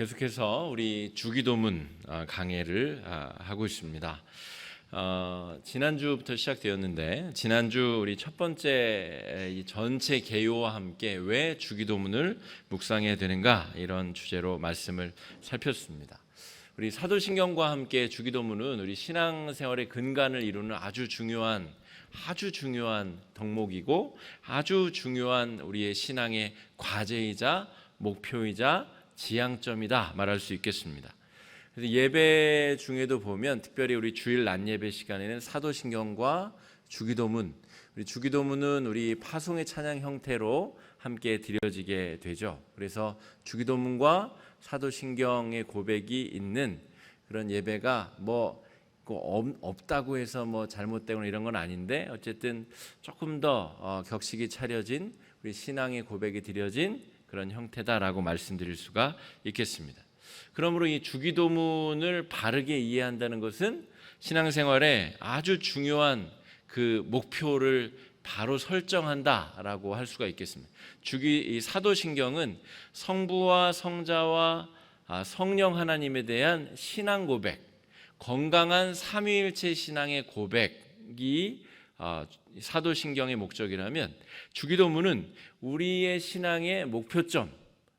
계속해서 우리 주기도문 강해를 하고 있습니다. 지난주부터 시작되었는데 지난주 우리 첫 번째 이 전체 개요와 함께 왜 주기도문을 묵상해야 되는가 이런 주제로 말씀을 살폈습니다. 우리 사도신경과 함께 주기도문은 우리 신앙생활의 근간을 이루는 아주 중요한 덕목이고 아주 중요한 우리의 신앙의 과제이자 목표이자 지향점이다 말할 수 있겠습니다. 그래서 예배 중에도 보면 특별히 우리 주일 낮 예배 시간에는 사도신경과 주기도문, 우리 주기도문은 우리 파송의 찬양 형태로 함께 드려지게 되죠. 그래서 주기도문과 사도신경의 고백이 있는 그런 예배가 없다고 해서 잘못되거나 이런 건 아닌데 어쨌든 조금 더 격식이 차려진 우리 신앙의 고백이 드려진 그런 형태다라고 말씀드릴 수가 있겠습니다. 그러므로 이 주기도문을 바르게 이해한다는 것은 신앙생활에 아주 중요한 그 목표를 바로 설정한다라고 할 수가 있겠습니다. 이 사도신경은 성부와 성자와 성령 하나님에 대한 신앙 고백, 건강한 삼위일체 신앙의 고백이 사도신경의 목적이라면 주기도문은 우리의 신앙의 목표점,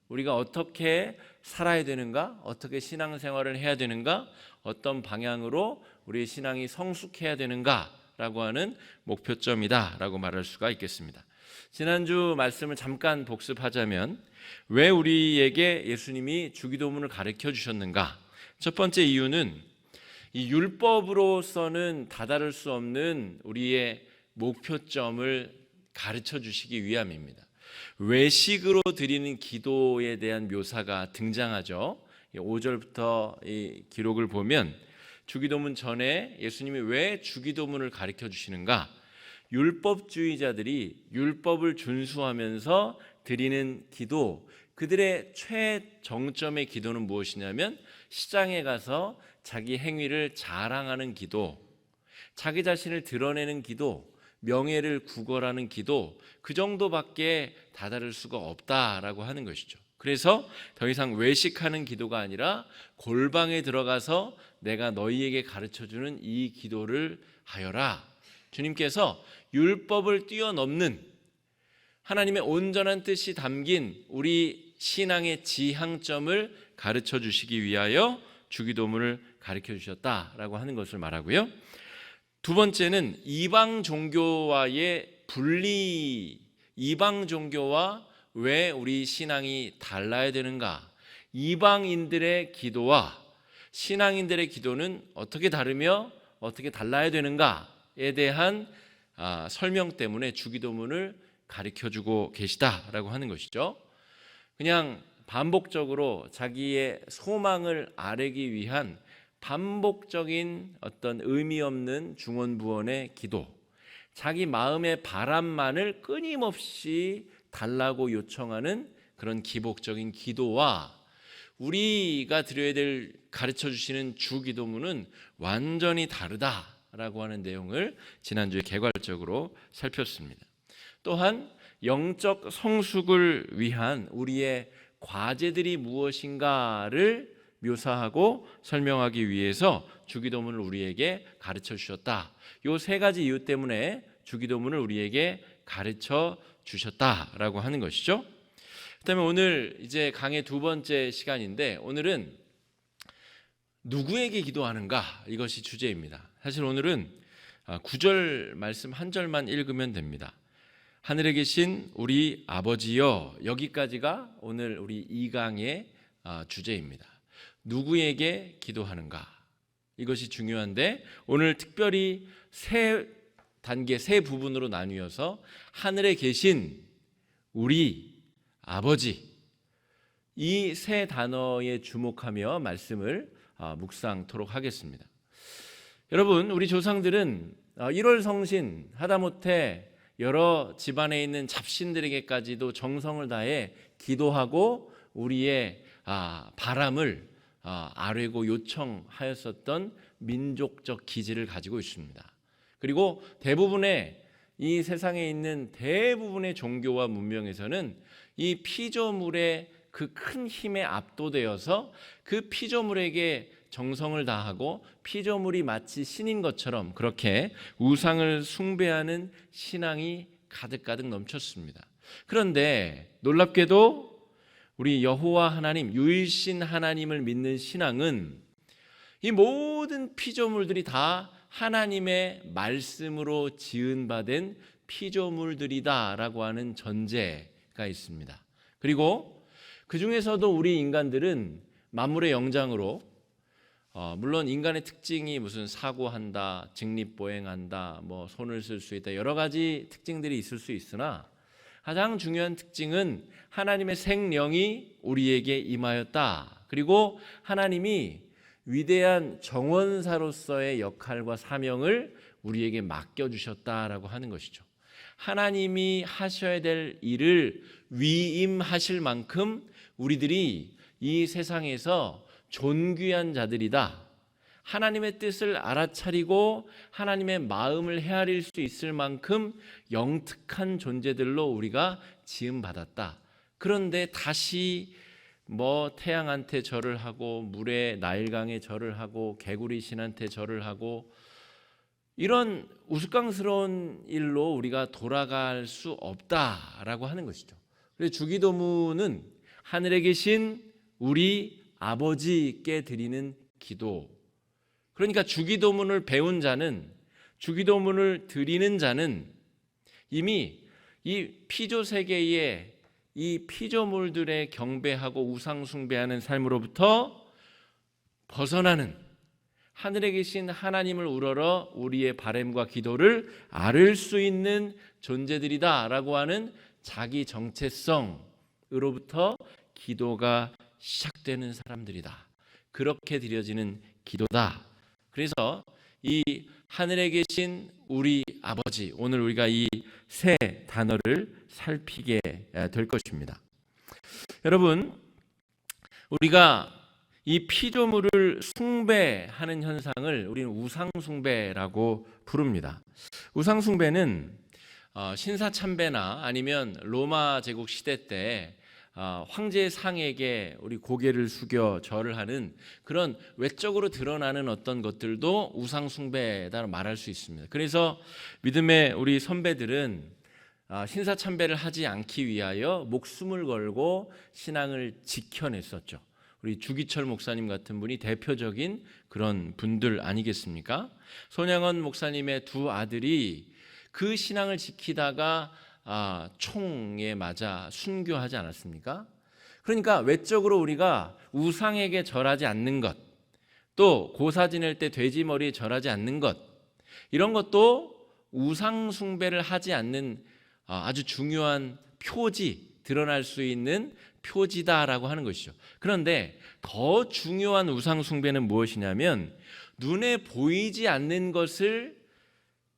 우리가 어떻게 살아야 되는가, 어떻게 신앙생활을 해야 되는가, 어떤 방향으로 우리의 신앙이 성숙해야 되는가라고 하는 목표점이다라고 말할 수가 있겠습니다. 지난주 말씀을 잠깐 복습하자면 왜 우리에게 예수님이 주기도문을 가르쳐 주셨는가? 첫 번째 이유는 이 율법으로서는 다다를 수 없는 우리의 목표점을 가르쳐 주시기 위함입니다. 외식으로 드리는 기도에 대한 묘사가 등장하죠. 5절부터 이 기록을 보면 주기도문 전에 예수님이 왜 주기도문을 가르쳐 주시는가? 율법주의자들이 율법을 준수하면서 드리는 기도, 그들의 최정점의 기도는 무엇이냐면 시장에 가서 자기 행위를 자랑하는 기도, 자기 자신을 드러내는 기도, 명예를 구걸하는 기도, 그 정도밖에 다다를 수가 없다라고 하는 것이죠. 그래서 더 이상 외식하는 기도가 아니라 골방에 들어가서 내가 너희에게 가르쳐주는 이 기도를 하여라. 주님께서 율법을 뛰어넘는 하나님의 온전한 뜻이 담긴 우리 신앙의 지향점을 가르쳐 주시기 위하여 주기도문을 가르쳐 주셨다라고 하는 것을 말하고요. 두 번째는 이방 종교와의 분리, 이방 종교와 왜 우리 신앙이 달라야 되는가? 이방인들의 기도와 신앙인들의 기도는 어떻게 다르며 어떻게 달라야 되는가에 대한 설명 때문에 주기도문을 가르쳐주고 계시다라고 하는 것이죠. 그냥 반복적으로 자기의 소망을 아뢰기 위한 반복적인 어떤 의미 없는 중언부언의 기도, 자기 마음의 바람만을 끊임없이 달라고 요청하는 그런 기복적인 기도와 우리가 드려야 될 가르쳐 주시는 주기도문은 완전히 다르다라고 하는 내용을 지난주에 개괄적으로 살폈습니다. 또한 영적 성숙을 위한 우리의 과제들이 무엇인가를 묘사하고 설명하기 위해서 주기도문을 우리에게 가르쳐 주셨다. 이 세 가지 이유 때문에 주기도문을 우리에게 가르쳐 주셨다라고 하는 것이죠. 그다음에 오늘 이제 강의 두 번째 시간인데 오늘은 누구에게 기도하는가 이것이 주제입니다. 사실 오늘은 9절 말씀 한 절만 읽으면 됩니다. 하늘에 계신 우리 아버지여, 여기까지가 오늘 우리 2강의 주제입니다. 누구에게 기도하는가? 이것이 중요한데 오늘 특별히 세 단계, 세 부분으로 나뉘어서 하늘에 계신 우리 아버지, 이 세 단어에 주목하며 말씀을 묵상토록 하겠습니다. 여러분, 우리 조상들은 1월 성신 하다못해 여러 집안에 있는 잡신들에게까지도 정성을 다해 기도하고 우리의 바람을 아뢰고 요청하였었던 민족적 기질을 가지고 있습니다. 그리고 대부분의 이 세상에 있는 대부분의 종교와 문명에서는 이 피조물의 그 큰 힘에 압도되어서 그 피조물에게 정성을 다하고 피조물이 마치 신인 것처럼 그렇게 우상을 숭배하는 신앙이 가득가득 넘쳤습니다. 그런데 놀랍게도 우리 여호와 하나님, 유일신 하나님을 믿는 신앙은 이 모든 피조물들이 다 하나님의 말씀으로 지은바된 피조물들이다라고 하는 전제가 있습니다. 그리고 그 중에서도 우리 인간들은 만물의 영장으로 물론 인간의 특징이 무슨 사고한다, 직립보행한다, 뭐 손을 쓸 수 있다, 여러 가지 특징들이 있을 수 있으나 가장 중요한 특징은 하나님의 생령이 우리에게 임하였다. 그리고 하나님이 위대한 정원사로서의 역할과 사명을 우리에게 맡겨주셨다라고 하는 것이죠. 하나님이 하셔야 될 일을 위임하실 만큼 우리들이 이 세상에서 존귀한 자들이다. 하나님의 뜻을 알아차리고 하나님의 마음을 헤아릴 수 있을 만큼 영특한 존재들로 우리가 지음받았다. 그런데 다시 태양한테 절을 하고 물에 나일강에 절을 하고 개구리 신한테 절을 하고 이런 우스꽝스러운 일로 우리가 돌아갈 수 없다라고 하는 것이죠. 그래서 주기도문은 하늘에 계신 우리 아버지께 드리는 기도. 그러니까 주기도문을 배운 자는, 주기도문을 드리는 자는 이미 이 피조 세계의 이 피조물들의 경배하고 우상 숭배하는 삶으로부터 벗어나는 하늘에 계신 하나님을 우러러 우리의 바램과 기도를 아를 수 있는 존재들이다라고 하는 자기 정체성으로부터 기도가 시작되는 사람들이다. 그렇게 드려지는 기도다. 그래서 이 하늘에 계신 우리 아버지, 오늘 우리가 이 세 단어를 살피게 될 것입니다. 여러분, 우리가 이 피조물을 숭배하는 현상을 우리는 우상숭배라고 부릅니다. 우상숭배는 신사참배나 아니면 로마 제국 시대 때 황제 상에게 우리 고개를 숙여 절을 하는 그런 외적으로 드러나는 어떤 것들도 우상숭배다 말할 수 있습니다. 그래서 믿음의 우리 선배들은 신사참배를 하지 않기 위하여 목숨을 걸고 신앙을 지켜냈었죠. 우리 주기철 목사님 같은 분이 대표적인 그런 분들 아니겠습니까? 손양원 목사님의 두 아들이 그 신앙을 지키다가 총에 맞아 순교하지 않았습니까? 그러니까 외적으로 우리가 우상에게 절하지 않는 것, 또 고사 지낼 때 돼지 머리에 절하지 않는 것, 이런 것도 우상 숭배를 하지 않는 아주 중요한 표지, 드러날 수 있는 표지다라고 하는 것이죠. 그런데 더 중요한 우상 숭배는 무엇이냐면 눈에 보이지 않는 것을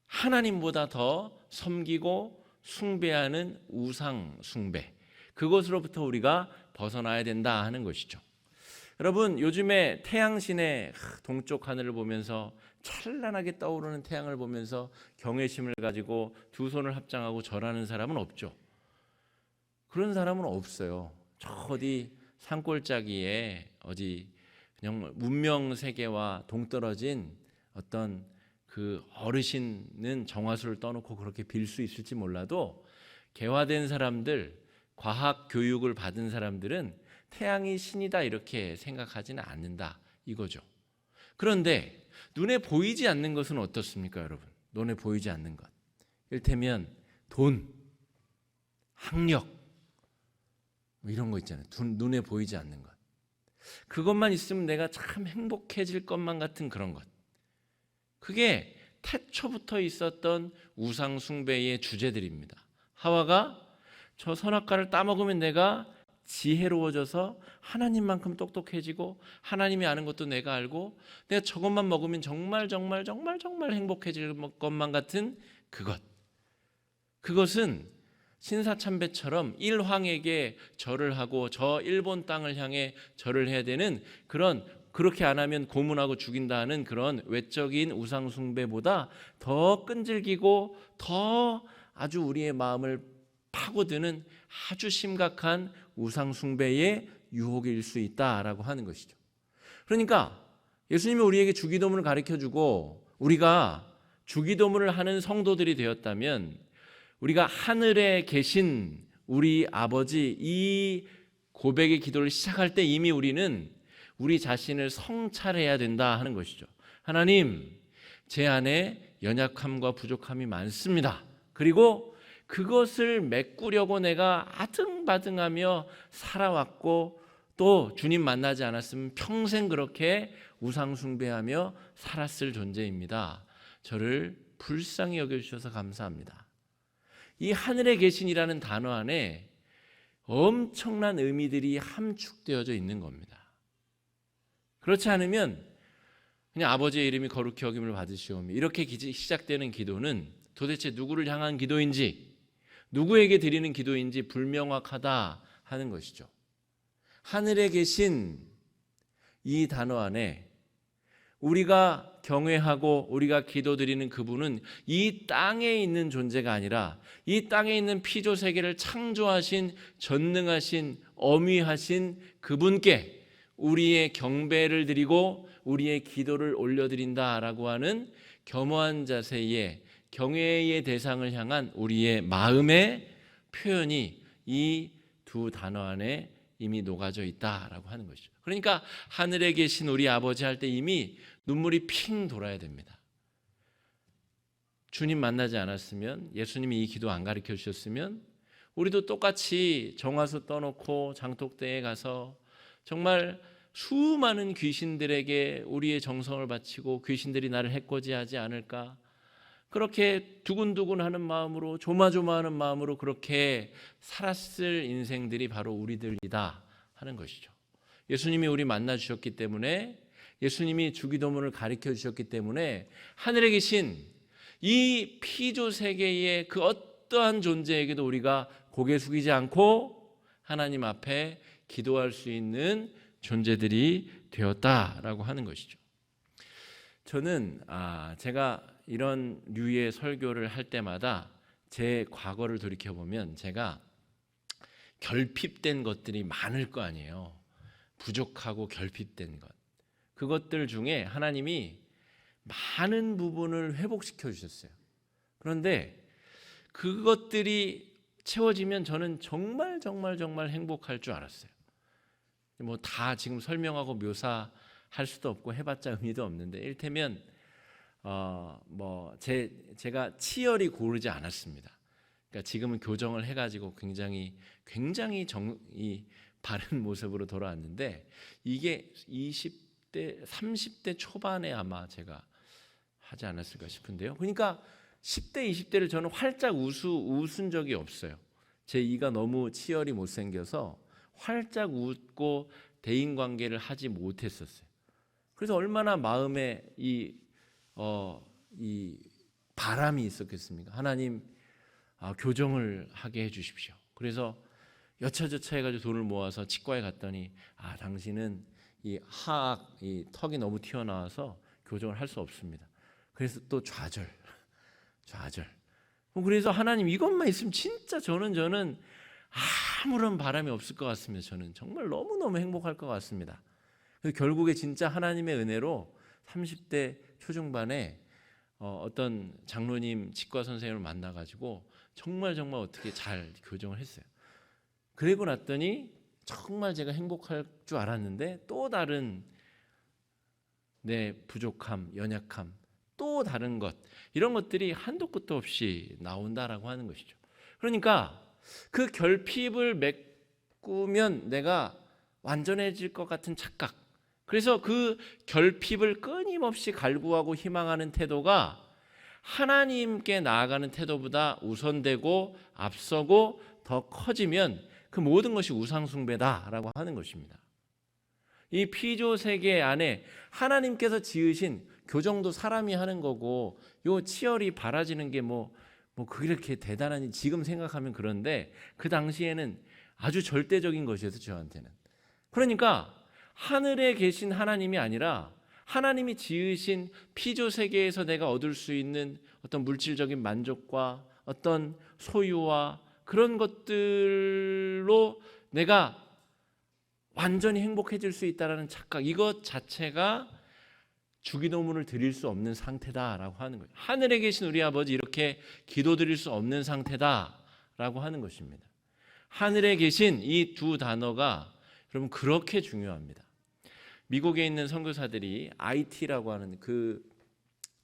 하나님보다 더 섬기고 숭배하는 우상 숭배, 그것으로부터 우리가 벗어나야 된다 하는 것이죠. 여러분, 요즘에 태양신의 동쪽 하늘을 보면서 찬란하게 떠오르는 태양을 보면서 경외심을 가지고 두 손을 합장하고 절하는 사람은 없죠. 그런 사람은 없어요. 저 어디 산골짜기에 어디 그냥 문명 세계와 동떨어진 어떤 그 어르신은 정화수를 떠놓고 그렇게 빌 수 있을지 몰라도 개화된 사람들, 과학 교육을 받은 사람들은 태양이 신이다 이렇게 생각하지는 않는다 이거죠. 그런데 눈에 보이지 않는 것은 어떻습니까, 여러분? 눈에 보이지 않는 것. 이를테면 돈, 학력, 이런 거 있잖아요. 눈에 보이지 않는 것. 그것만 있으면 내가 참 행복해질 것만 같은 그런 것. 그게 태초부터 있었던 우상 숭배의 주제들입니다. 하와가 저 선악과를 따먹으면 내가 지혜로워져서 하나님만큼 똑똑해지고 하나님이 아는 것도 내가 알고 내가 저것만 먹으면 정말 행복해질 것만 같은 그것. 그것은 신사참배처럼 일황에게 절을 하고 저 일본 땅을 향해 절을 해야 되는 그렇게 안 하면 고문하고 죽인다는 그런 외적인 우상 숭배보다 더 끈질기고 더 아주 우리의 마음을 파고드는 아주 심각한 우상 숭배의 유혹일 수 있다라고 하는 것이죠. 그러니까 예수님이 우리에게 주기도문을 가르쳐주고 우리가 주기도문을 하는 성도들이 되었다면 우리가 하늘에 계신 우리 아버지, 이 고백의 기도를 시작할 때 이미 우리는 우리 자신을 성찰해야 된다 하는 것이죠. 하나님, 제 안에 연약함과 부족함이 많습니다. 그리고 그것을 메꾸려고 내가 아등바등하며 살아왔고 또 주님 만나지 않았으면 평생 그렇게 우상 숭배하며 살았을 존재입니다. 저를 불쌍히 여겨주셔서 감사합니다. 이 하늘에 계신이라는 단어 안에 엄청난 의미들이 함축되어져 있는 겁니다. 그렇지 않으면 그냥 아버지의 이름이 거룩히 여김을 받으시오며 이렇게 시작되는 기도는 도대체 누구를 향한 기도인지 누구에게 드리는 기도인지 불명확하다 하는 것이죠. 하늘에 계신 이 단어 안에 우리가 경외하고 우리가 기도드리는 그분은 이 땅에 있는 존재가 아니라 이 땅에 있는 피조 세계를 창조하신 전능하신 어미하신 그분께 우리의 경배를 드리고 우리의 기도를 올려드린다라고 하는 겸허한 자세의 경외의 대상을 향한 우리의 마음의 표현이 이 두 단어 안에 이미 녹아져 있다라고 하는 것이죠. 그러니까 하늘에 계신 우리 아버지 할 때 이미 눈물이 핑 돌아야 됩니다. 주님 만나지 않았으면, 예수님이 이 기도 안 가르쳐 주셨으면 우리도 똑같이 정화수 떠놓고 장독대에 가서 정말 수많은 귀신들에게 우리의 정성을 바치고 귀신들이 나를 해코지하지 않을까, 그렇게 두근두근하는 마음으로 조마조마하는 마음으로 그렇게 살았을 인생들이 바로 우리들이다 하는 것이죠. 예수님이 우리 만나 주셨기 때문에, 예수님이 주기도문을 가르쳐 주셨기 때문에 하늘에 계신 이 피조 세계의 그 어떠한 존재에게도 우리가 고개 숙이지 않고 하나님 앞에 기도할 수 있는 존재들이 되었다라고 하는 것이죠. 저는 제가 이런 류의 설교를 할 때마다 제 과거를 돌이켜보면 제가 결핍된 것들이 많을 거 아니에요. 부족하고 결핍된 것. 그것들 중에 하나님이 많은 부분을 회복시켜 주셨어요. 그런데 그것들이 채워지면 저는 정말 행복할 줄 알았어요. 뭐 다 지금 설명하고 묘사할 수도 없고 해봤자 의미도 없는데, 이를테면 제가 치열이 고르지 않았습니다. 그러니까 지금은 교정을 해가지고 굉장히 이 바른 모습으로 돌아왔는데, 이게 20대, 30대 초반에 아마 제가 하지 않았을까 싶은데요. 그러니까 10대, 20대를 저는 활짝 웃은 적이 없어요. 제 이가 너무 치열이 못생겨서 활짝 웃고 대인관계를 하지 못했었어요. 그래서 얼마나 마음에 이 바람이 있었겠습니까? 하나님, 교정을 하게 해주십시오. 그래서 여차저차 해가지고 돈을 모아서 치과에 갔더니 당신은 이 턱이 너무 튀어나와서 교정을 할 수 없습니다. 그래서 또 좌절. 그래서 하나님, 이것만 있으면 진짜 저는 아무런 바람이 없을 것 같습니다. 저는 정말 너무너무 행복할 것 같습니다. 그래서 결국에 진짜 하나님의 은혜로 30대 초중반에 어떤 장로님 치과 선생님을 만나가지고 정말 어떻게 잘 교정을 했어요. 그리고 났더니 정말 제가 행복할 줄 알았는데 또 다른 내 부족함, 연약함, 또 다른 것, 이런 것들이 한도 끝도 없이 나온다라고 하는 것이죠. 그러니까 그 결핍을 메꾸면 내가 완전해질 것 같은 착각, 그래서 그 결핍을 끊임없이 갈구하고 희망하는 태도가 하나님께 나아가는 태도보다 우선되고 앞서고 더 커지면 그 모든 것이 우상숭배다라고 하는 것입니다. 이 피조 세계 안에 하나님께서 지으신 교정도 사람이 하는 거고, 요 치열이 바라지는 게 그렇게 대단하니 지금 생각하면 그런데 그 당시에는 아주 절대적인 것이었어요, 저한테는. 그러니까 하늘에 계신 하나님이 아니라 하나님이 지으신 피조 세계에서 내가 얻을 수 있는 어떤 물질적인 만족과 어떤 소유와 그런 것들로 내가 완전히 행복해질 수 있다라는 착각, 이것 자체가 주기도문을 드릴 수 없는 상태다라고 하는 거예요. 하늘에 계신 우리 아버지, 이렇게 기도드릴 수 없는 상태다라고 하는 것입니다. 하늘에 계신 이 두 단어가 여러분 그렇게 중요합니다. 미국에 있는 선교사들이 IT라고 하는 그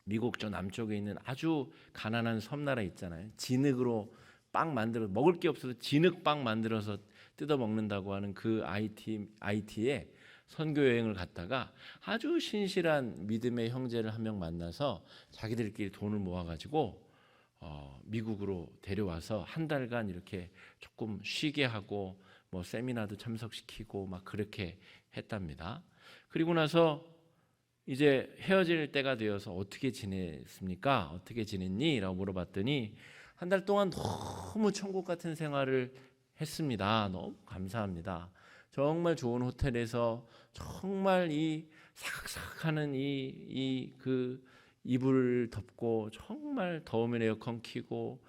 미국 저 남쪽에 있는 아주 가난한 섬나라 있잖아요. 진흙으로 빵 만들어, 먹을 게 없어서 진흙빵 만들어서 뜯어 먹는다고 하는 그 IT에 선교 여행을 갔다가 아주 신실한 믿음의 형제를 한 명 만나서 자기들끼리 돈을 모아가지고 미국으로 데려와서 한 달간 이렇게 조금 쉬게 하고 뭐 세미나도 참석시키고 막 그렇게 했답니다. 그리고 나서 이제 헤어질 때가 되어서 어떻게 지냈습니까? 어떻게 지냈니? 라고 물어봤더니 한 달 동안 너무 천국 같은 생활을 했습니다. 너무 감사합니다. 정말 좋은 호텔에서 정말 이 사각사각하는 그 이불 덮고 정말 더우면 에어컨 켜고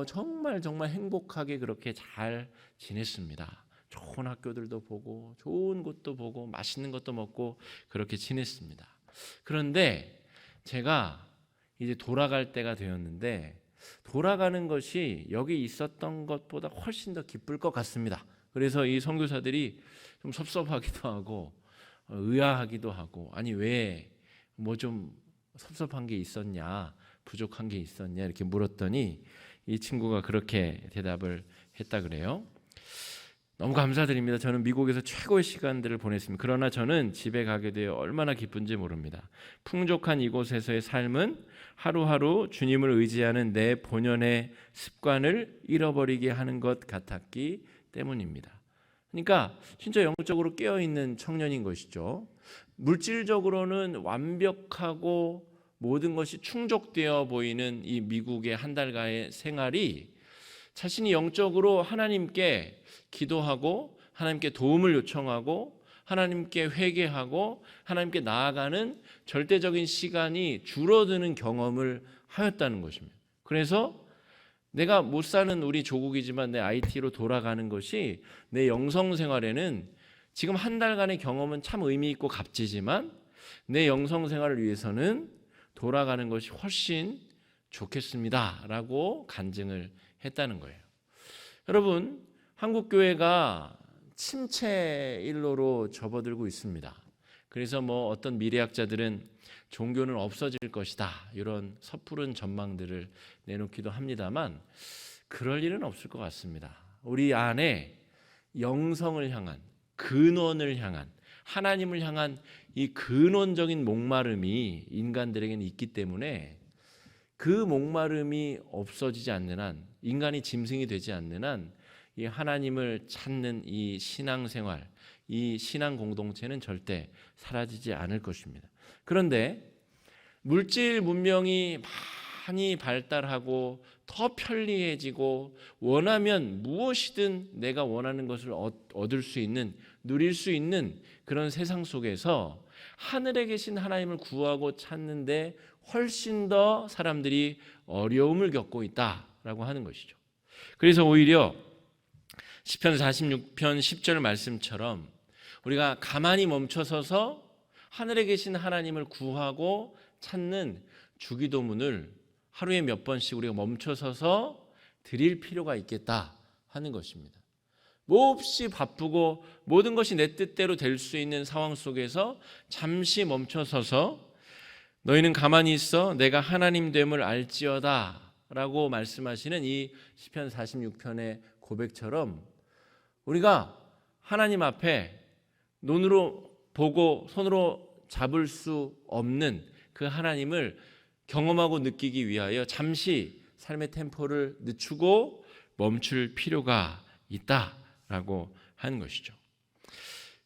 정말 행복하게 그렇게 잘 지냈습니다. 좋은 학교들도 보고 좋은 곳도 보고 맛있는 것도 먹고 그렇게 지냈습니다. 그런데 제가 이제 돌아갈 때가 되었는데 돌아가는 것이 여기 있었던 것보다 훨씬 더 기쁠 것 같습니다. 그래서 이 선교사들이 좀 섭섭하기도 하고 의아하기도 하고, 아니 왜 뭐 좀 섭섭한 게 있었냐, 부족한 게 있었냐 이렇게 물었더니 이 친구가 그렇게 대답을 했다 그래요. 너무 감사드립니다. 저는 미국에서 최고의 시간들을 보냈습니다. 그러나 저는 집에 가게 되어 얼마나 기쁜지 모릅니다. 풍족한 이곳에서의 삶은 하루하루 주님을 의지하는 내 본연의 습관을 잃어버리게 하는 것 같았기 때문입니다. 그러니까 진짜 영적으로 깨어있는 청년인 것이죠. 물질적으로는 완벽하고 모든 것이 충족되어 보이는 이 미국의 한 달간의 생활이 자신이 영적으로 하나님께 기도하고 하나님께 도움을 요청하고 하나님께 회개하고 하나님께 나아가는 절대적인 시간이 줄어드는 경험을 하였다는 것입니다. 그래서 내가 못 사는 우리 조국이지만 내 IT로 돌아가는 것이 내 영성 생활에는 지금 한 달간의 경험은 참 의미 있고 값지지만 내 영성 생활을 위해서는 돌아가는 것이 훨씬 좋겠습니다라고 간증을 했다는 거예요. 여러분, 한국 교회가 침체 일로로 접어들고 있습니다. 그래서 뭐 어떤 미래학자들은 종교는 없어질 것이다 이런 섣부른 전망들을 내놓기도 합니다만 그럴 일은 없을 것 같습니다. 우리 안에 영성을 향한, 근원을 향한, 하나님을 향한 이 근원적인 목마름이 인간들에게는 있기 때문에 그 목마름이 없어지지 않는 한, 인간이 짐승이 되지 않는 한 이 하나님을 찾는 이 신앙생활, 이 신앙 공동체는 절대 사라지지 않을 것입니다. 그런데 물질 문명이 많이 발달하고 더 편리해지고 원하면 무엇이든 내가 원하는 것을 얻을 수 있는, 누릴 수 있는 그런 세상 속에서 하늘에 계신 하나님을 구하고 찾는데 훨씬 더 사람들이 어려움을 겪고 있다라고 하는 것이죠. 그래서 오히려 시편 46편 10절 말씀처럼 우리가 가만히 멈춰서서 하늘에 계신 하나님을 구하고 찾는 주기도문을 하루에 몇 번씩 우리가 멈춰서서 드릴 필요가 있겠다 하는 것입니다. 몹시 바쁘고 모든 것이 내 뜻대로 될 수 있는 상황 속에서 잠시 멈춰서서 너희는 가만히 있어 내가 하나님 됨을 알지어다 라고 말씀하시는 이 시편 46편의 고백처럼 우리가 하나님 앞에 눈으로 보고 손으로 잡을 수 없는 그 하나님을 경험하고 느끼기 위하여 잠시 삶의 템포를 늦추고 멈출 필요가 있다라고 하는 것이죠.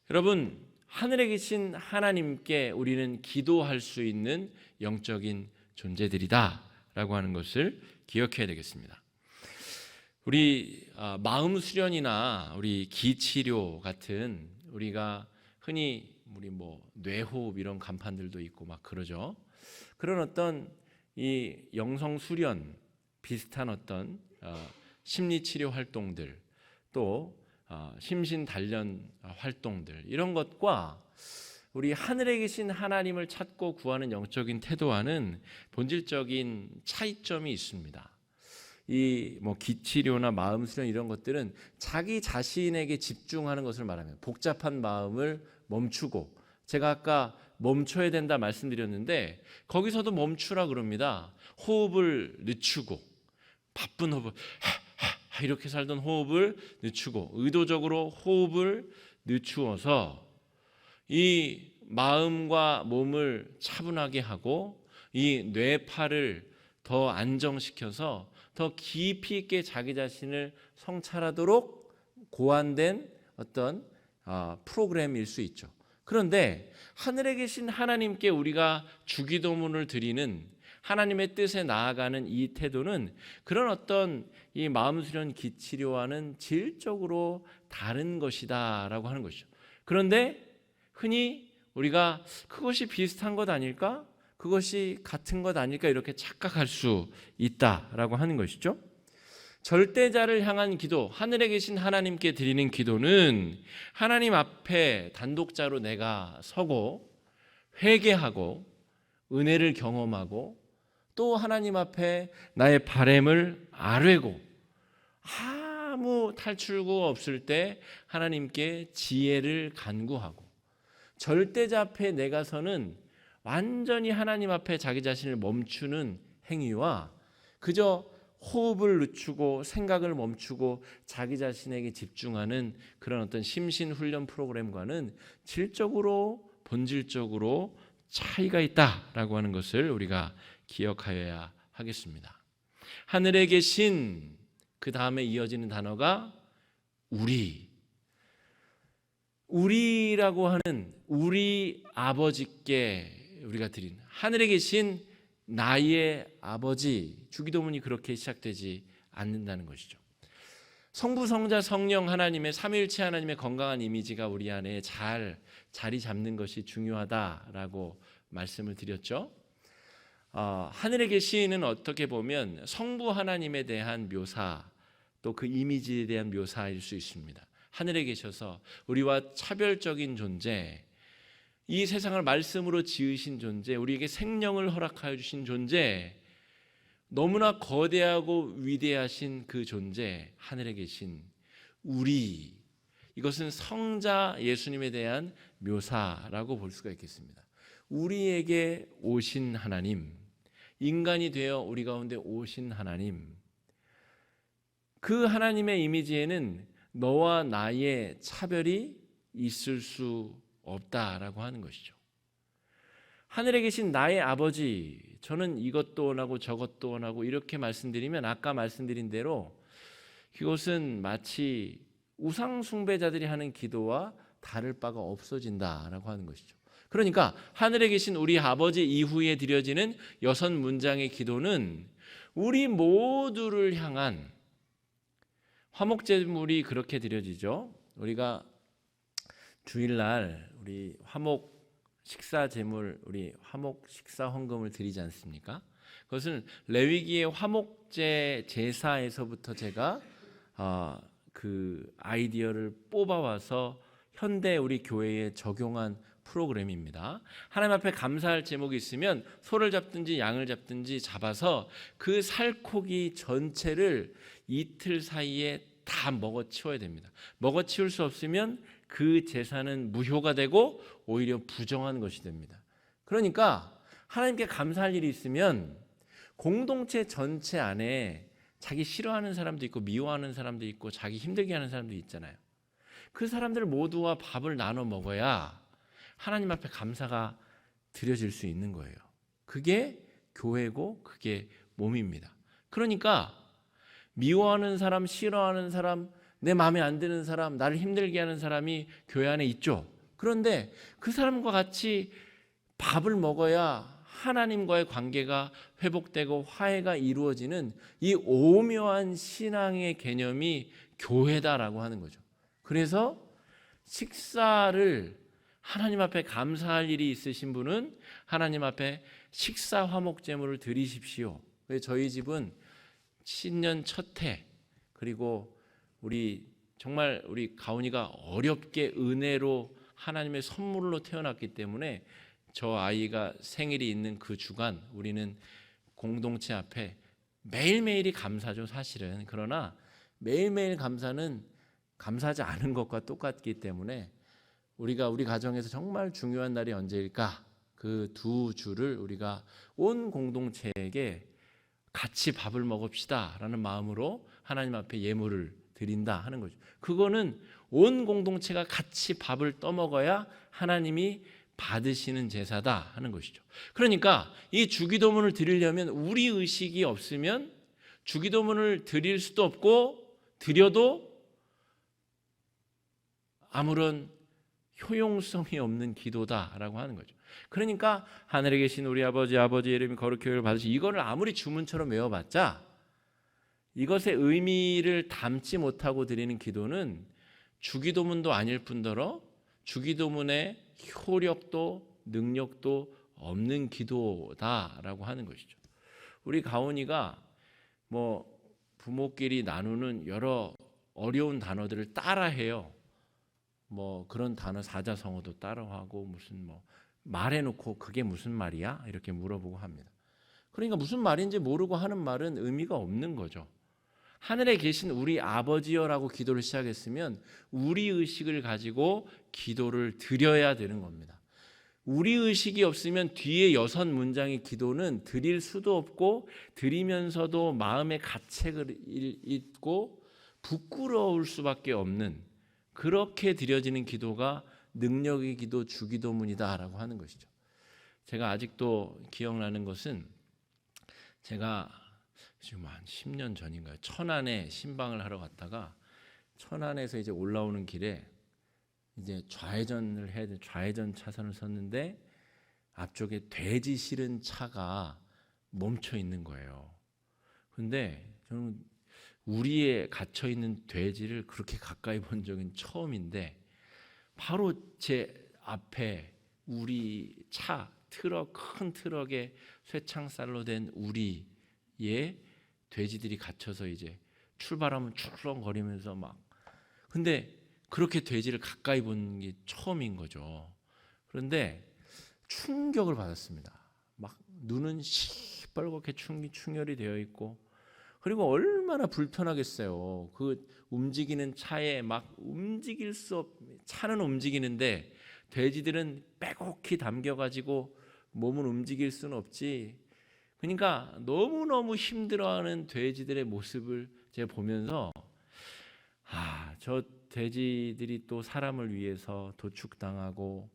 여러분, 하늘에 계신 하나님께 우리는 기도할 수 있는 영적인 존재들이다라고 하는 것을 기억해야 되겠습니다. 우리 마음 수련이나 우리 기치료 같은 우리가 흔히 우리 뭐 뇌호흡 이런 간판들도 있고 막 그러죠. 그런 어떤 이 영성 수련 비슷한 어떤 심리치료 활동들, 또 심신 단련 활동들, 이런 것과 우리 하늘에 계신 하나님을 찾고 구하는 영적인 태도와는 본질적인 차이점이 있습니다. 이 기치료나 마음 수련 이런 것들은 자기 자신에게 집중하는 것을 말하면 복잡한 마음을 멈추고, 제가 아까 멈춰야 된다 말씀드렸는데 거기서도 멈추라 그럽니다. 호흡을 늦추고, 바쁜 호흡을 이렇게 살던 호흡을 늦추고, 의도적으로 호흡을 늦추어서 이 마음과 몸을 차분하게 하고 이 뇌파를 더 안정시켜서 더 깊이 있게 자기 자신을 성찰하도록 고안된 어떤 프로그램일 수 있죠. 그런데 하늘에 계신 하나님께 우리가 주기도문을 드리는, 하나님의 뜻에 나아가는 이 태도는 그런 어떤 이 마음 수련 기치료와는 질적으로 다른 것이다라고 하는 것이죠. 그런데 흔히 우리가 그것이 비슷한 것 아닐까? 그것이 같은 것 아닐까? 이렇게 착각할 수 있다라고 하는 것이죠. 절대자를 향한 기도, 하늘에 계신 하나님께 드리는 기도는 하나님 앞에 단독자로 내가 서고 회개하고 은혜를 경험하고 또 하나님 앞에 나의 바램을 아뢰고 아무 탈출구 없을 때 하나님께 지혜를 간구하고, 절대자 앞에 내가 서는 완전히 하나님 앞에 자기 자신을 멈추는 행위와 그저 호흡을 늦추고 생각을 멈추고 자기 자신에게 집중하는 그런 어떤 심신훈련 프로그램과는 질적으로 본질적으로 차이가 있다라고 하는 것을 우리가 기억하여야 하겠습니다. 하늘에 계신, 그 다음에 이어지는 단어가 우리라고 하는 우리 아버지께 우리가 드린, 하늘에 계신 나의 아버지, 주기도문이 그렇게 시작되지 않는다는 것이죠. 성부, 성자, 성령 하나님의 삼위일체 하나님의 건강한 이미지가 우리 안에 잘 자리 잡는 것이 중요하다라고 말씀을 드렸죠. 하늘에 계시는 어떻게 보면 성부 하나님에 대한 묘사, 또 그 이미지에 대한 묘사일 수 있습니다. 하늘에 계셔서 우리와 차별적인 존재, 이 세상을 말씀으로 지으신 존재, 우리에게 생명을 허락하여 주신 존재, 너무나 거대하고 위대하신 그 존재, 하늘에 계신 우리, 이것은 성자 예수님에 대한 묘사라고 볼 수가 있겠습니다. 우리에게 오신 하나님, 인간이 되어 우리 가운데 오신 하나님, 그 하나님의 이미지에는 너와 나의 차별이 있을 수 없다라고 하는 것이죠. 하늘에 계신 나의 아버지, 저는 이것도 원하고 저것도 원하고 이렇게 말씀드리면 아까 말씀드린 대로 그것은 마치 우상 숭배자들이 하는 기도와 다를 바가 없어진다라고 하는 것이죠. 그러니까 하늘에 계신 우리 아버지 이후에 드려지는 6문장의 기도는 우리 모두를 향한 화목제물이 그렇게 드려지죠. 우리가 주일날 우리 화목 식사 제물, 우리 화목 식사 헌금을 드리지 않습니까? 그것은 레위기의 화목제 제사에서부터 제가 그 아이디어를 뽑아와서 현대 우리 교회에 적용한 프로그램입니다. 하나님 앞에 감사할 제목이 있으면 소를 잡든지 양을 잡든지 잡아서 그 살코기 전체를 이틀 사이에 다 먹어치워야 됩니다. 먹어치울 수 없으면 그 제사는 무효가 되고 오히려 부정한 것이 됩니다. 그러니까 하나님께 감사할 일이 있으면 공동체 전체 안에 자기 싫어하는 사람도 있고 미워하는 사람도 있고 자기 힘들게 하는 사람도 있잖아요. 그 사람들 모두와 밥을 나눠 먹어야 하나님 앞에 감사가 드려질 수 있는 거예요. 그게 교회고 그게 몸입니다. 그러니까 미워하는 사람, 싫어하는 사람, 내 마음에 안 드는 사람, 나를 힘들게 하는 사람이 교회 안에 있죠. 그런데 그 사람과 같이 밥을 먹어야 하나님과의 관계가 회복되고 화해가 이루어지는 이 오묘한 신앙의 개념이 교회다라고 하는 거죠. 그래서 식사를 하나님 앞에 감사할 일이 있으신 분은 하나님 앞에 식사 화목 제물을 드리십시오. 저희 집은 신년 첫 해 그리고 정말 우리 가온이가 어렵게 은혜로 하나님의 선물로 태어났기 때문에 저 아이가 생일이 있는 그 주간 우리는 공동체 앞에 매일매일이 감사죠, 사실은. 그러나 매일매일 감사는 감사하지 않은 것과 똑같기 때문에 우리가 우리 가정에서 정말 중요한 날이 언제일까? 그 두 주를 우리가 온 공동체에게 같이 밥을 먹읍시다 라는 마음으로 하나님 앞에 예물을 드린다 하는 거죠. 그거는 온 공동체가 같이 밥을 떠먹어야 하나님이 받으시는 제사다 하는 것이죠. 그러니까 이 주기도문을 드리려면 우리 의식이 없으면 주기도문을 드릴 수도 없고 드려도 아무런 효용성이 없는 기도다라고 하는 거죠. 그러니까 하늘에 계신 우리 아버지의 이름이 거룩히 여김을 받으시, 이거를 아무리 주문처럼 외워봤자 이것의 의미를 담지 못하고 드리는 기도는 주기도문도 아닐 뿐더러 주기도문의 효력도 능력도 없는 기도다라고 하는 것이죠. 우리 가온이가 부모끼리 나누는 여러 어려운 단어들을 따라해요. 그런 단어 사자성어도 따라하고 무슨 말해놓고 그게 무슨 말이야? 이렇게 물어보고 합니다. 그러니까 무슨 말인지 모르고 하는 말은 의미가 없는 거죠. 하늘에 계신 우리 아버지여라고 기도를 시작했으면 우리 의식을 가지고 기도를 드려야 되는 겁니다. 우리 의식이 없으면 뒤에 6문장의 기도는 드릴 수도 없고 드리면서도 마음의 가책을 잊고 부끄러울 수밖에 없는, 그렇게 드려지는 기도가 능력의 기도, 주기도문이다라고 하는 것이죠. 제가 아직도 기억나는 것은 제가 지금 한 10년 전인가요? 천안에 신방을 하러 갔다가 천안에서 이제 올라오는 길에 이제 좌회전을 해야 돼. 좌회전 차선을 섰는데 앞쪽에 돼지 실은 차가 멈춰 있는 거예요. 근데 저는 우리에 갇혀 있는 돼지를 그렇게 가까이 본 적은 처음인데 바로 제 앞에 우리 차 큰 트럭에 쇠창살로 된 우리에 돼지들이 갇혀서 이제 출발하면 출렁거리면서 근데 그렇게 돼지를 가까이 본 게 처음인 거죠. 그런데 충격을 받았습니다. 눈은 시뻘겋게 충혈이 되어 있고, 그리고 얼마나 불편하겠어요. 그 움직이는 차에 움직일 수 차는 움직이는데 돼지들은 빼곡히 담겨가지고 몸은 움직일 수는 없지. 그러니까 너무너무 힘들어하는 돼지들의 모습을 제가 보면서 저 돼지들이 또 사람을 위해서 도축당하고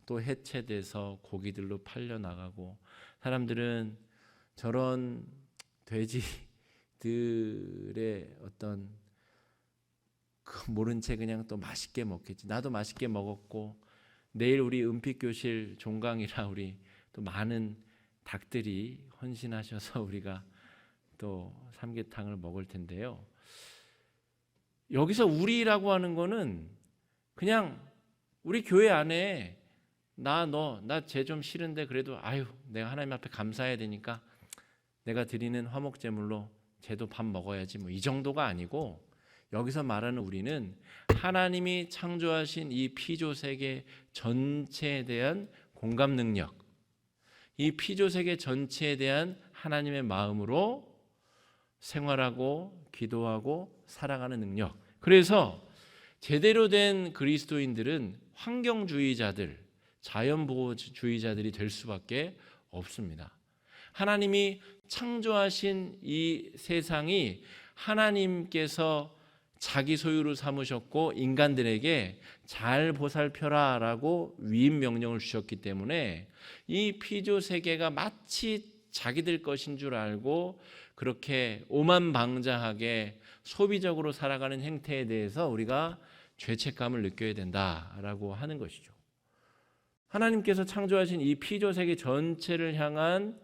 또 해체돼서 고기들로 팔려나가고, 사람들은 저런 돼지들의 어떤 모른 채 그냥 또 맛있게 먹겠지. 나도 맛있게 먹었고 내일 우리 은빛교실 종강이라 우리 또 많은 닭들이 헌신하셔서 우리가 또 삼계탕을 먹을 텐데요. 여기서 우리라고 하는 거는 그냥 우리 교회 안에 나 쟤 좀 싫은데 그래도 내가 하나님 앞에 감사해야 되니까 내가 드리는 화목제물로 쟤도 밥 먹어야지 이 정도가 아니고, 여기서 말하는 우리는 하나님이 창조하신 이 피조세계 전체에 대한 공감 능력, 이 피조세계 전체에 대한 하나님의 마음으로 생활하고 기도하고 살아가는 능력. 그래서 제대로 된 그리스도인들은 환경주의자들, 자연보호주의자들이 될 수밖에 없습니다. 하나님이 창조하신 이 세상이 하나님께서 자기 소유로 삼으셨고 인간들에게 잘 보살펴라 라고 위임 명령을 주셨기 때문에 이 피조 세계가 마치 자기들 것인 줄 알고 그렇게 오만방자하게 소비적으로 살아가는 행태에 대해서 우리가 죄책감을 느껴야 된다라고 하는 것이죠. 하나님께서 창조하신 이 피조 세계 전체를 향한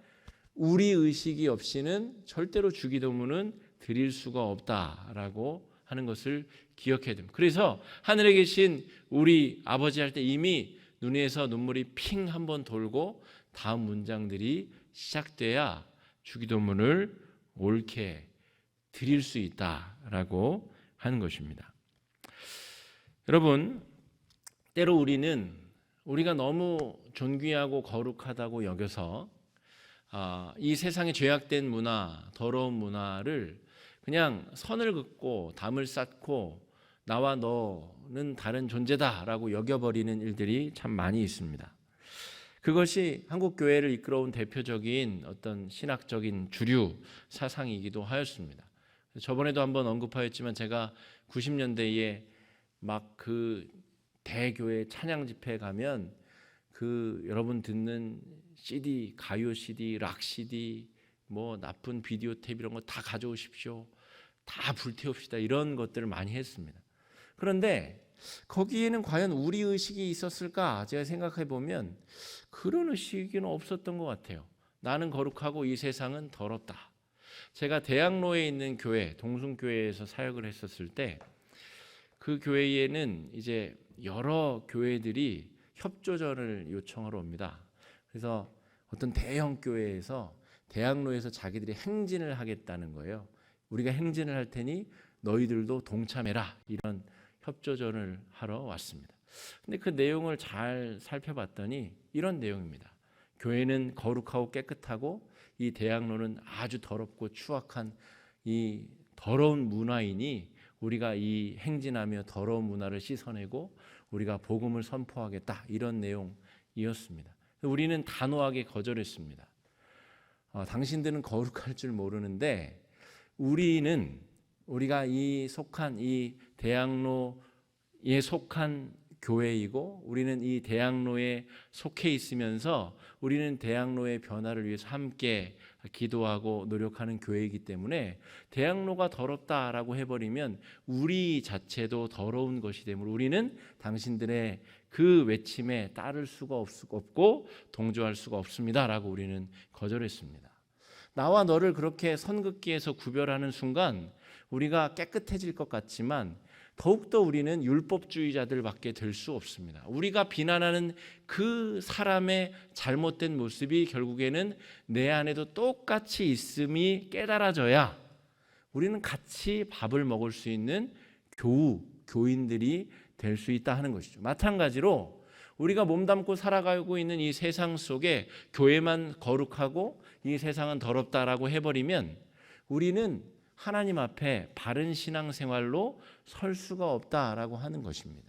우리 의식이 없이는 절대로 주기도문은 드릴 수가 없다라고 하는 것을 기억해야 됩니다. 그래서 하늘에 계신 우리 아버지 할 때 이미 눈에서 눈물이 핑 한번 돌고 다음 문장들이 시작돼야 주기도문을 옳게 드릴 수 있다라고 하는 것입니다. 여러분, 때로 우리가 너무 존귀하고 거룩하다고 여겨서 이 세상의 죄악된 문화, 더러운 문화를 그냥 선을 긋고 담을 쌓고 나와 너는 다른 존재다라고 여겨버리는 일들이 참 많이 있습니다. 그것이 한국 교회를 이끌어온 대표적인 어떤 신학적인 주류 사상이기도 하였습니다. 저번에도 한번 언급하였지만 제가 90년대에 막 그 대교회 찬양 집회에 가면 그 여러분 듣는 CD, 가요 CD, 락 CD, 뭐 나쁜 비디오 테이프 이런 거 다 가져오십시오. 다 불태웁시다. 이런 것들을 많이 했습니다. 그런데 거기에는 과연 우리 의식이 있었을까? 제가 생각해 보면 그런 의식은 없었던 것 같아요. 나는 거룩하고 이 세상은 더럽다. 제가 대학로에 있는 교회, 동순교회에서 사역을 했었을 때 그 교회에는 이제 여러 교회들이 협조전을 요청하러 옵니다. 그래서 어떤 대형 교회에서 대학로에서 자기들이 행진을 하겠다는 거예요. 우리가 행진을 할 테니 너희들도 동참해라. 이런 협조전을 하러 왔습니다. 근데 그 내용을 잘 살펴봤더니 이런 내용입니다. 교회는 거룩하고 깨끗하고 이 대학로는 아주 더럽고 추악한 이 더러운 문화이니 우리가 이 행진하며 더러운 문화를 씻어내고 우리가 복음을 선포하겠다. 이런 내용이었습니다. 우리는 단호하게 거절했습니다. 당신들은 거룩할 줄 모르는데 우리가 이 대학로에 속한 교회이고 우리는 이 대학로에 속해 있으면서 우리는 대학로의 변화를 위해서 함께 기도하고 노력하는 교회이기 때문에 대학로가 더럽다라고 해버리면 우리 자체도 더러운 것이 되므로 우리는 당신들의 그 외침에 따를 수가 없고 동조할 수가 없습니다라고 우리는 거절했습니다. 나와 너를 그렇게 선긋기에서 구별하는 순간 우리가 깨끗해질 것 같지만 더욱더 우리는 율법주의자들밖에 될 수 없습니다. 우리가 비난하는 그 사람의 잘못된 모습이 결국에는 내 안에도 똑같이 있음이 깨달아져야 우리는 같이 밥을 먹을 수 있는 교인들이 될 수 있다 하는 것이죠. 마찬가지로 우리가 몸담고 살아가고 있는 이 세상 속에 교회만 거룩하고 이 세상은 더럽다라고 해버리면 우리는 하나님 앞에 바른 신앙생활로 설 수가 없다라고 하는 것입니다.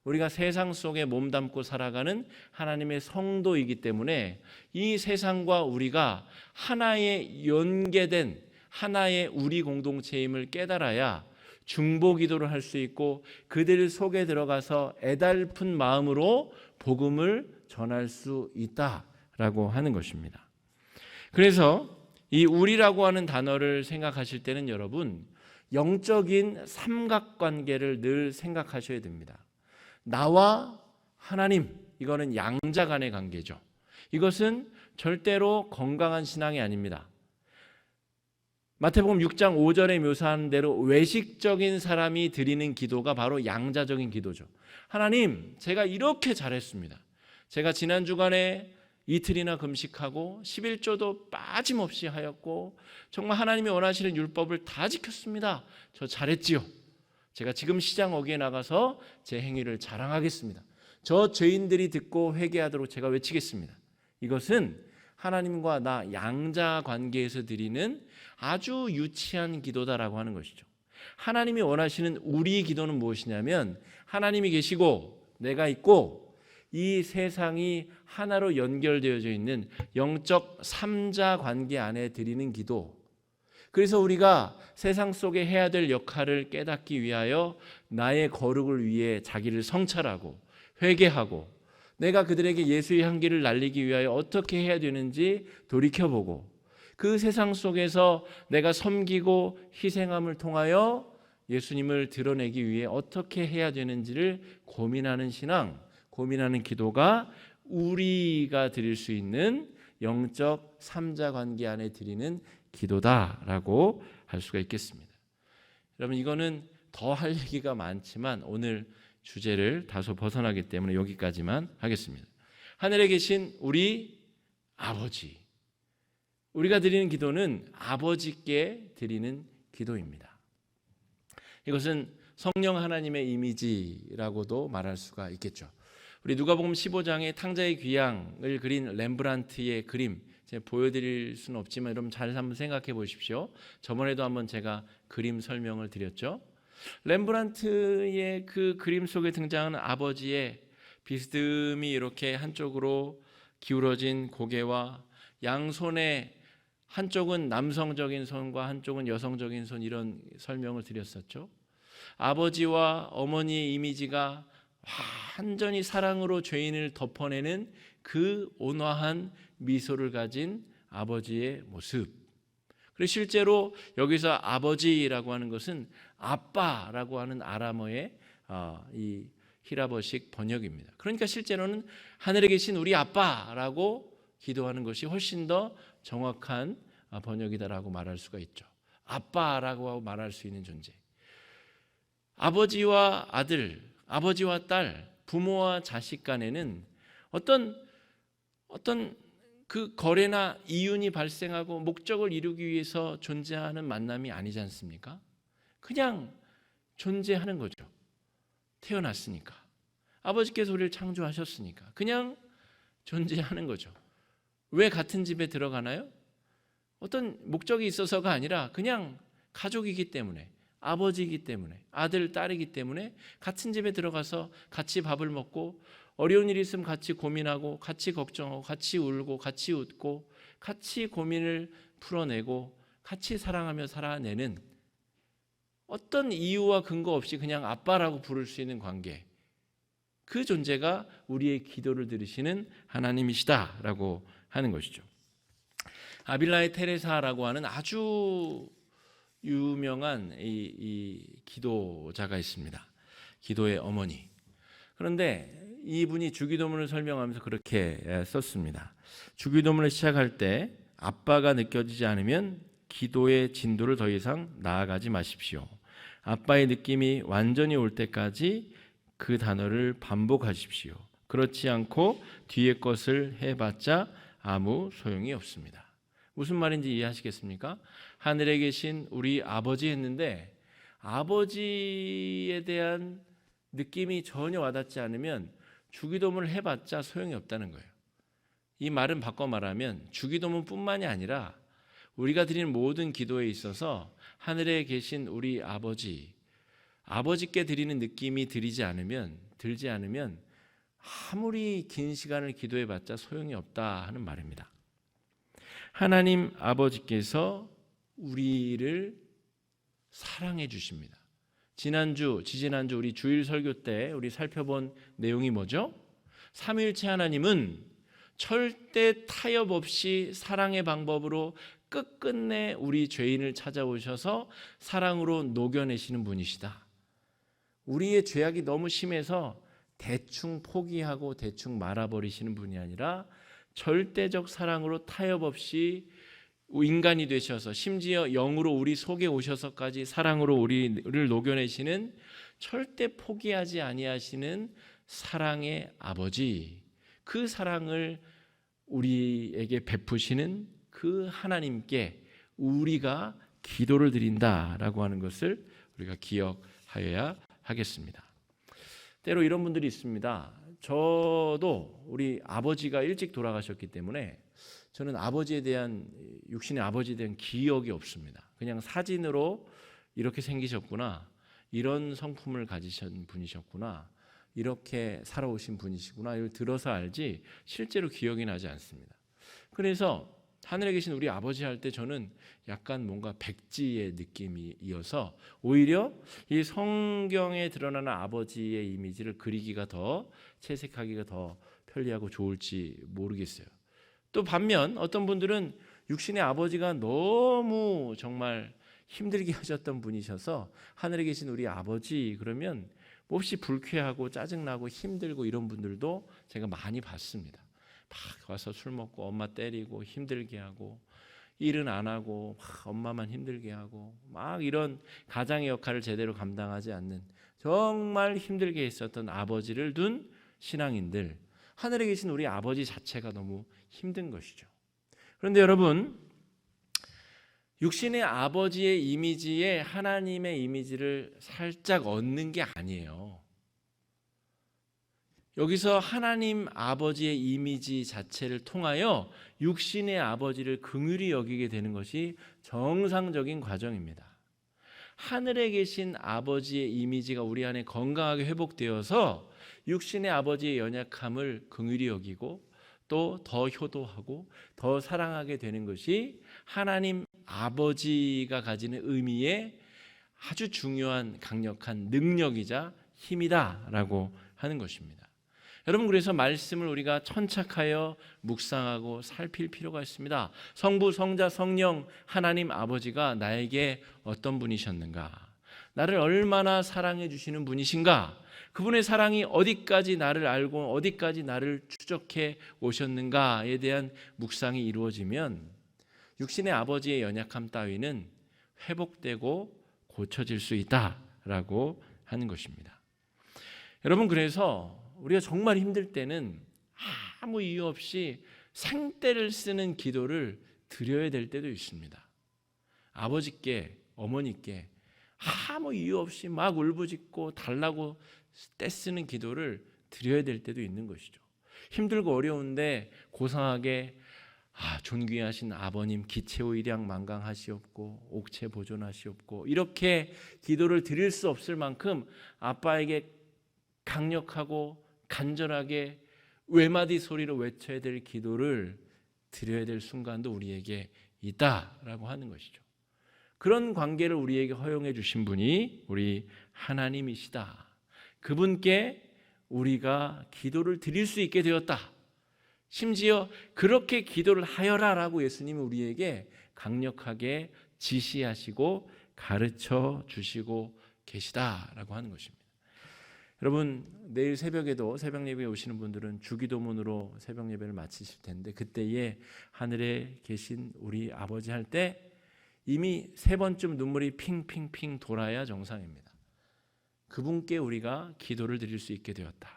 우리가 세상 속에 몸담고 살아가는 하나님의 성도이기 때문에 이 세상과 우리가 하나의 연계된 하나의 우리 공동체임을 깨달아야 중보기도를 할 수 있고 그들 속에 들어가서 애달픈 마음으로 복음을 전할 수 있다라고 하는 것입니다. 그래서 이 우리라고 하는 단어를 생각하실 때는 여러분 영적인 삼각관계를 늘 생각하셔야 됩니다. 나와 하나님, 이거는 양자 간의 관계죠. 이것은 절대로 건강한 신앙이 아닙니다. 마태복음 6장 5절에 묘사한 대로 외식적인 사람이 드리는 기도가 바로 양자적인 기도죠. 하나님, 제가 이렇게 잘했습니다. 제가 지난 주간에 이틀이나 금식하고 11조도 빠짐없이 하였고 정말 하나님이 원하시는 율법을 다 지켰습니다. 저 잘했지요. 제가 지금 시장 어귀에 나가서 제 행위를 자랑하겠습니다. 저 죄인들이 듣고 회개하도록 제가 외치겠습니다. 이것은 하나님과 나 양자 관계에서 드리는 아주 유치한 기도다라고 하는 것이죠. 하나님이 원하시는 우리 기도는 무엇이냐면 하나님이 계시고 내가 있고 이 세상이 하나로 연결되어져 있는 영적 삼자 관계 안에 드리는 기도. 그래서 우리가 세상 속에 해야 될 역할을 깨닫기 위하여 나의 거룩을 위해 자기를 성찰하고 회개하고 내가 그들에게 예수의 향기를 날리기 위하여 어떻게 해야 되는지 돌이켜보고 그 세상 속에서 내가 섬기고 희생함을 통하여 예수님을 드러내기 위해 어떻게 해야 되는지를 고민하는 신앙, 고민하는 기도가 우리가 드릴 수 있는 영적 삼자 관계 안에 드리는 기도다라고 할 수가 있겠습니다. 여러분 이거는 더 할 얘기가 많지만 오늘 주제를 다소 벗어나기 때문에 여기까지만 하겠습니다. 하늘에 계신 우리 아버지, 우리가 드리는 기도는 아버지께 드리는 기도입니다. 이것은 성령 하나님의 이미지라고도 말할 수가 있겠죠. 우리 누가복음 15장의 탕자의 귀양을 그린 렘브란트의 그림, 제가 보여드릴 수는 없지만 여러분 잘 한번 생각해 보십시오. 저번에도 한번 제가 그림 설명을 드렸죠. 렘브란트의 그 그림 속에 등장하는 아버지의 비스듬히 이렇게 한쪽으로 기울어진 고개와 양손에 한쪽은 남성적인 손과 한쪽은 여성적인 손, 이런 설명을 드렸었죠. 아버지와 어머니의 이미지가 완전히 사랑으로 죄인을 덮어내는 그 온화한 미소를 가진 아버지의 모습. 그리고 실제로 여기서 아버지라고 하는 것은 아빠라고 하는 아람어의 이 히라버식 번역입니다. 그러니까 실제로는 하늘에 계신 우리 아빠라고 기도하는 것이 훨씬 더 정확한 번역이다라고 말할 수가 있죠. 아빠라고 말할 수 있는 존재. 아버지와 아들, 아버지와 딸, 부모와 자식 간에는 어떤 그 거래나 이윤이 발생하고 목적을 이루기 위해서 존재하는 만남이 아니지 않습니까? 그냥 존재하는 거죠. 태어났으니까. 아버지께서 우리를 창조하셨으니까. 그냥 존재하는 거죠. 왜 같은 집에 들어가나요? 어떤 목적이 있어서가 아니라 그냥 가족이기 때문에, 아버지이기 때문에, 아들, 딸이기 때문에 같은 집에 들어가서 같이 밥을 먹고 어려운 일이 있으면 같이 고민하고 같이 걱정하고 같이 울고 같이 웃고 같이 고민을 풀어내고 같이 사랑하며 살아내는 어떤 이유와 근거 없이 그냥 아빠라고 부를 수 있는 관계, 그 존재가 우리의 기도를 들으시는 하나님이시다라고 하는 것이죠. 아빌라의 테레사라고 하는 아주 유명한 이 기도자가 있습니다. 기도의 어머니. 그런데 이분이 주기도문을 설명하면서 그렇게 썼습니다. 주기도문을 시작할 때 아빠가 느껴지지 않으면 기도의 진도를 더 이상 나아가지 마십시오. 아빠의 느낌이 완전히 올 때까지 그 단어를 반복하십시오. 그렇지 않고 뒤에 것을 해봤자 아무 소용이 없습니다. 무슨 말인지 이해하시겠습니까? 하늘에 계신 우리 아버지 했는데 아버지에 대한 느낌이 전혀 와닿지 않으면 주기도문을 해봤자 소용이 없다는 거예요. 이 말은 바꿔 말하면 주기도문뿐만이 아니라 우리가 드리는 모든 기도에 있어서 하늘에 계신 우리 아버지께 드리는 느낌이 들지 않으면 아무리 긴 시간을 기도해봤자 소용이 없다 하는 말입니다. 하나님 아버지께서 우리를 사랑해 주십니다. 지지난주 우리 주일 설교 때 우리 살펴본 내용이 뭐죠? 삼위일체 하나님은 절대 타협 없이 사랑의 방법으로 끝끝내 우리 죄인을 찾아오셔서 사랑으로 녹여내시는 분이시다. 우리의 죄악이 너무 심해서 대충 포기하고 대충 말아버리시는 분이 아니라 절대적 사랑으로 타협 없이 인간이 되셔서 심지어 영으로 우리 속에 오셔서까지 사랑으로 우리를 녹여내시는 절대 포기하지 아니하시는 사랑의 아버지, 그 사랑을 우리에게 베푸시는 그 하나님께 우리가 기도를 드린다라고 하는 것을 우리가 기억하여야 하겠습니다. 때로 이런 분들이 있습니다. 저도 우리 아버지가 일찍 돌아가셨기 때문에 저는 육신의 아버지에 대한 기억이 없습니다. 그냥 사진으로 이렇게 생기셨구나, 이런 성품을 가지신 분이셨구나, 이렇게 살아오신 분이시구나, 이걸 들어서 알지 실제로 기억이 나지 않습니다. 그래서 하늘에 계신 우리 아버지 할 때 저는 약간 뭔가 백지의 느낌이어서 오히려 이 성경에 드러나는 아버지의 이미지를 그리기가 더 채색하기가 더 편리하고 좋을지 모르겠어요. 또 반면 어떤 분들은 육신의 아버지가 너무 정말 힘들게 하셨던 분이셔서 하늘에 계신 우리 아버지 그러면 몹시 불쾌하고 짜증나고 힘들고 이런 분들도 제가 많이 봤습니다. 막 와서 술 먹고 엄마 때리고 힘들게 하고 일은 안 하고 막 엄마만 힘들게 하고 막 이런 가장의 역할을 제대로 감당하지 않는 정말 힘들게 했었던 아버지를 둔 신앙인들, 하늘에 계신 우리 아버지 자체가 너무 힘든 것이죠. 그런데 여러분, 육신의 아버지의 이미지에 하나님의 이미지를 살짝 얻는 게 아니에요. 여기서 하나님 아버지의 이미지 자체를 통하여 육신의 아버지를 긍휼히 여기게 되는 것이 정상적인 과정입니다. 하늘에 계신 아버지의 이미지가 우리 안에 건강하게 회복되어서 육신의 아버지의 연약함을 긍휼히 여기고 또 더 효도하고 더 사랑하게 되는 것이 하나님 아버지가 가지는 의미의 아주 중요한 강력한 능력이자 힘이다라고 하는 것입니다. 여러분, 그래서 말씀을 우리가 천착하여 묵상하고 살필 필요가 있습니다. 성부, 성자, 성령 하나님 아버지가 나에게 어떤 분이셨는가? 나를 얼마나 사랑해 주시는 분이신가? 그분의 사랑이 어디까지 나를 알고 어디까지 나를 추적해 오셨는가에 대한 묵상이 이루어지면 육신의 아버지의 연약함 따위는 회복되고 고쳐질 수 있다라고 하는 것입니다. 여러분, 그래서 우리가 정말 힘들 때는 아무 이유 없이 생떼를 쓰는 기도를 드려야 될 때도 있습니다. 아버지께, 어머니께 아무 이유 없이 막 울부짖고 달라고 떼쓰는 기도를 드려야 될 때도 있는 것이죠. 힘들고 어려운데 고상하게 존귀하신 아버님 기체오 일양 만강하시옵고 옥체 보존하시옵고 이렇게 기도를 드릴 수 없을 만큼 아빠에게 강력하고 간절하게 외마디 소리로 외쳐야 될 기도를 드려야 될 순간도 우리에게 있다라고 하는 것이죠. 그런 관계를 우리에게 허용해 주신 분이 우리 하나님이시다. 그분께 우리가 기도를 드릴 수 있게 되었다. 심지어 그렇게 기도를 하여라라고 예수님은 우리에게 강력하게 지시하시고 가르쳐 주시고 계시다라고 하는 것입니다. 여러분, 내일 새벽에도 새벽 예배에 오시는 분들은 주기도문으로 새벽 예배를 마치실 텐데 그때에 하늘에 계신 우리 아버지 할 때 이미 3번쯤 눈물이 핑핑핑 돌아야 정상입니다. 그분께 우리가 기도를 드릴 수 있게 되었다.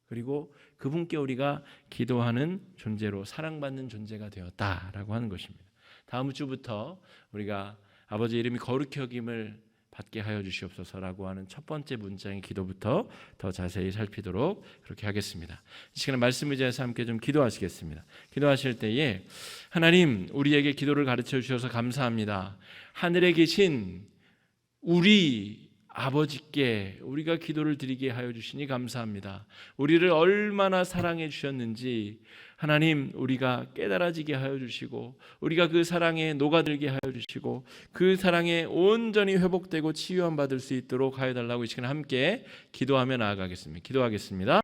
그리고 그분께 우리가 기도하는 존재로 사랑받는 존재가 되었다라고 하는 것입니다. 다음 주부터 우리가 아버지 이름이 거룩히 여김을 받게 하여 주시옵소서라고 하는 첫 번째 문장의 기도부터 더 자세히 살피도록 그렇게 하겠습니다. 이 시간에 말씀 의지해서 함께 좀 기도하시겠습니다. 기도하실 때에 하나님, 우리에게 기도를 가르쳐 주셔서 감사합니다. 하늘에 계신 우리 아버지께 우리가 기도를 드리게 하여 주시니 감사합니다. 우리를 얼마나 사랑해 주셨는지 하나님, 우리가 깨달아지게 하여 주시고 우리가 그 사랑에 녹아들게 하여 주시고 그 사랑에 온전히 회복되고 치유함 받을 수 있도록 하여 달라고 이 시간 함께 기도하며 나아가겠습니다. 기도하겠습니다.